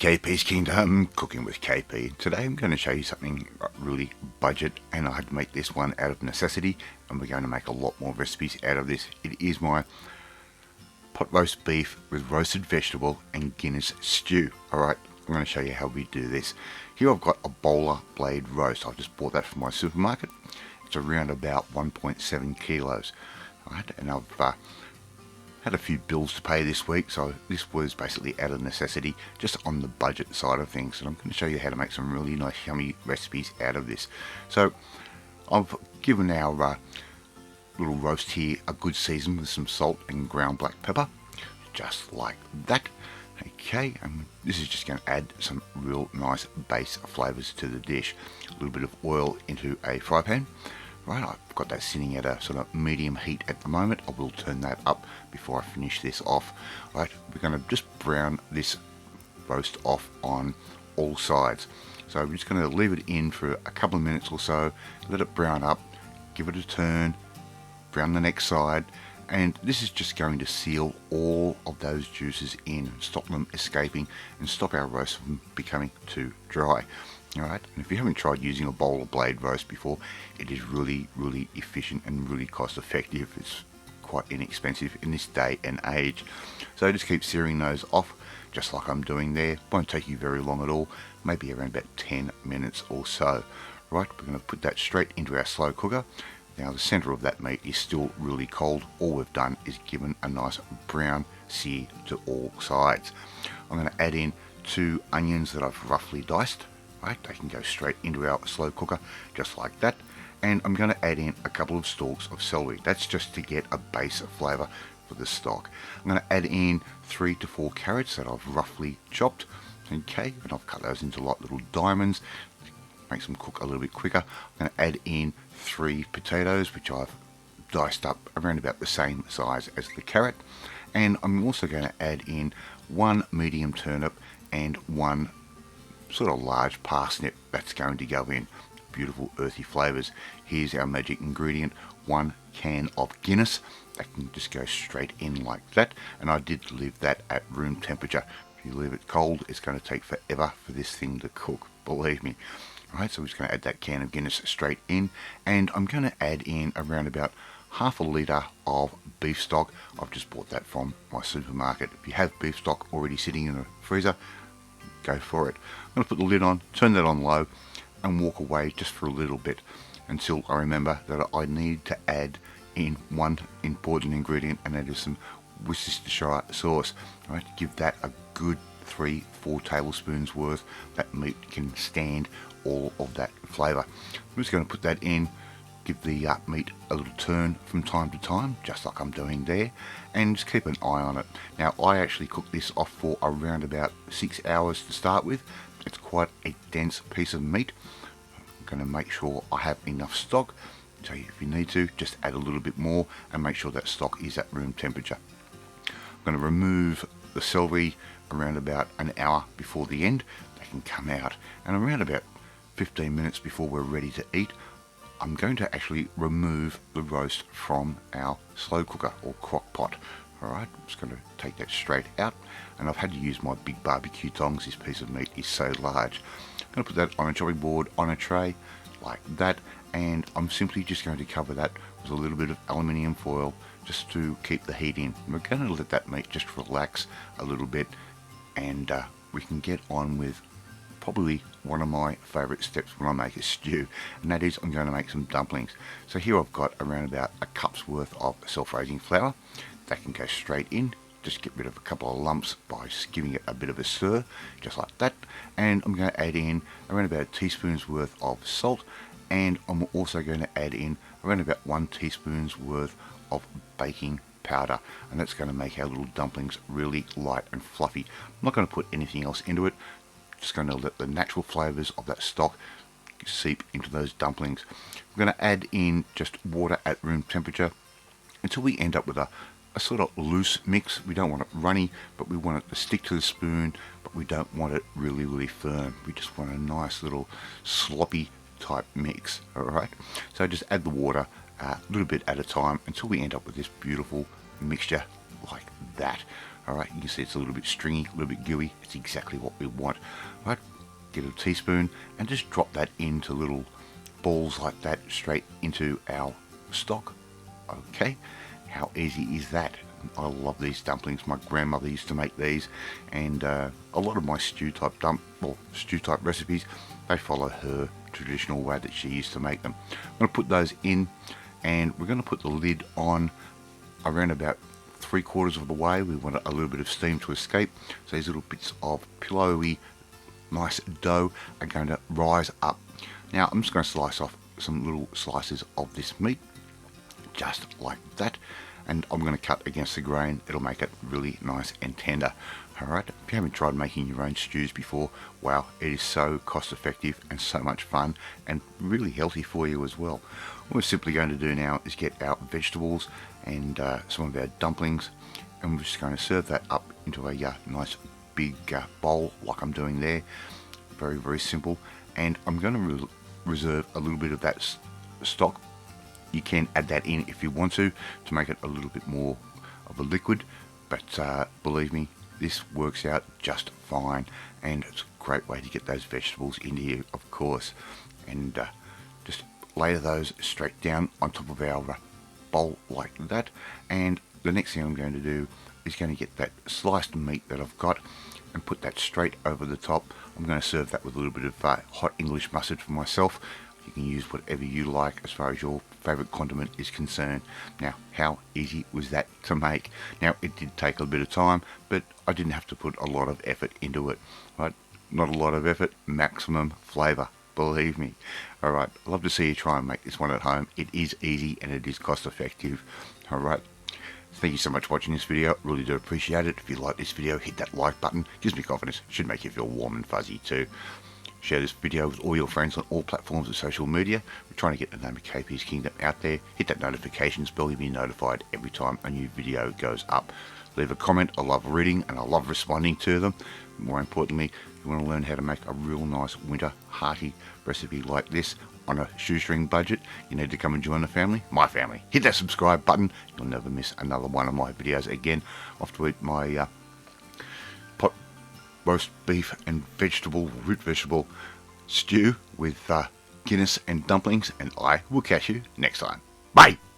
KPsKINGDOM, cooking with KP. Today I'm going to show you something really budget, and I had to make this one out of necessity, and we're going to make a lot more recipes out of this. It is my pot roast beef with roasted vegetable and Guinness stew. Alright, I'm going to show you how we do this. Here I've got a bowler blade roast. I just bought that from my supermarket. It's around about 1.7 kilos. Alright, and I've had a few bills to pay this week, so this was basically out of necessity, just on the budget side of things. And I'm going to show you how to make some really nice yummy recipes out of this. So I've given our little roast here a good season with some salt and ground black pepper, just like that. Okay, and this is just going to add some real nice base flavors to the dish. A little bit of oil into a fry pan. Right, I've got that sitting at a sort of medium heat at the moment. I will turn that up before I finish this off. Right, we're going to just brown this roast off on all sides. So we're just going to leave it in for a couple of minutes or so, let it brown up, give it a turn, brown the next side, and this is just going to seal all of those juices in, stop them escaping, and stop our roast from becoming too dry. Alright, and if you haven't tried using a bowler blade roast before, it is really efficient and really cost effective. It's quite inexpensive in this day and age. So just keep searing those off, just like I'm doing there. Won't take you very long at all, maybe around about 10 minutes or so. Right, we're going to put that straight into our slow cooker. Now the center of that meat is still really cold. All we've done is given a nice brown sear to all sides. I'm going to add in 2 onions that I've roughly diced. Right, they can go straight into our slow cooker, just like that. And I'm going to add in a couple of stalks of celery. That's just to get a base of flavour for the stock. I'm going to add in 3 to 4 carrots that I've roughly chopped. Okay, and I've cut those into like little diamonds. Makes them cook a little bit quicker. I'm going to add in 3 potatoes, which I've diced up around about the same size as the carrot. And I'm also going to add in 1 medium turnip and 1 sort of large parsnip. That's going to go in. Beautiful earthy flavours. Here's our magic ingredient, 1 can of Guinness. That can just go straight in like that, and I did leave that at room temperature. If you leave it cold, it's going to take forever for this thing to cook, believe me. Alright, so we're just going to add that can of Guinness straight in, and I'm going to add in around about half a litre of beef stock. I've just bought that from my supermarket. If you have beef stock already sitting in the freezer, go for it. I'm going to put the lid on, turn that on low, and walk away just for a little bit until I remember that I need to add in one important ingredient, and that is some Worcestershire sauce. Right, give that a good 3-4 tablespoons worth. That meat can stand all of that flavour. I'm just going to put that in, give the meat a little turn from time to time, just like I'm doing there, and just keep an eye on it. Now I actually cooked this off for around about 6 hours to start with. It's quite a dense piece of meat. I'm going to make sure I have enough stock, so if you need to, just add a little bit more and make sure that stock is at room temperature. I'm going to remove the celery around about an hour before the end. They can come out, and around about 15 minutes before we're ready to eat, I'm going to actually remove the roast from our slow cooker or crock pot. Alright, I'm just going to take that straight out, and I've had to use my big barbecue tongs. This piece of meat is so large. I'm going to put that on a chopping board on a tray like that, and I'm simply just going to cover that with a little bit of aluminium foil just to keep the heat in. We're going to let that meat just relax a little bit, and we can get on with probably one of my favourite steps when I make a stew, and that is I'm going to make some dumplings. So here I've got around about a cup's worth of self-raising flour. That can go straight in. Just get rid of a couple of lumps by just giving it a bit of a stir, just like that. And I'm going to add in around about a teaspoon's worth of salt, and I'm also going to add in around about 1 teaspoon's worth of baking powder, and that's going to make our little dumplings really light and fluffy. I'm not going to put anything else into it. Just going to let the natural flavours of that stock seep into those dumplings. We're going to add in just water at room temperature until we end up with a sort of loose mix. We don't want it runny, but we want it to stick to the spoon, but we don't want it really firm. We just want a nice little sloppy type mix. Alright, so just add the water a little bit at a time until we end up with this beautiful mixture like that. Alright, you can see it's a little bit stringy, a little bit gooey. It's exactly what we want. Right, get a teaspoon and just drop that into little balls like that straight into our stock. Okay, how easy is that? I love these dumplings. My grandmother used to make these, and a lot of my stew type recipes, they follow her traditional way that she used to make them. I'm going to put those in, and we're going to put the lid on around about 3/4 of the way. We want a little bit of steam to escape, so these little bits of pillowy nice dough are going to rise up. Now I'm just going to slice off some little slices of this meat just like that, and I'm going to cut against the grain. It'll make it really nice and tender. Alright, if you haven't tried making your own stews before, wow, it is so cost effective and so much fun and really healthy for you as well. What we're simply going to do now is get our vegetables and some of our dumplings, and we're just going to serve that up into a nice big bowl like I'm doing there. Very, very simple. And I'm going to reserve a little bit of that stock. You can add that in if you want to make it a little bit more of a liquid, but believe me, this works out just fine, and it's a great way to get those vegetables into you, of course. And just layer those straight down on top of our bowl like that. And the next thing I'm going to do is going to get that sliced meat that I've got and put that straight over the top. I'm going to serve that with a little bit of hot English mustard for myself. You can use whatever you like as far as your favourite condiment is concerned. Now, how easy was that to make? Now, it did take a bit of time, but I didn't have to put a lot of effort into it. Right? Not a lot of effort, maximum flavour. Believe me. Alright, I'd love to see you try and make this one at home. It is easy and it is cost effective. Alright, thank you so much for watching this video. Really do appreciate it. If you like this video, hit that like button. Gives me confidence. Should make you feel warm and fuzzy too. Share this video with all your friends on all platforms of social media. We're trying to get the name of KP's Kingdom out there. Hit that notifications bell. You'll be notified every time a new video goes up. Leave a comment. I love reading and I love responding to them. More importantly, if you want to learn how to make a real nice winter hearty recipe like this on a shoestring budget, you need to come and join the family, my family. Hit that subscribe button. You'll never miss another one of my videos again. Off to eat my pot roast beef and root vegetable stew with Guinness and dumplings, and I will catch you next time. Bye!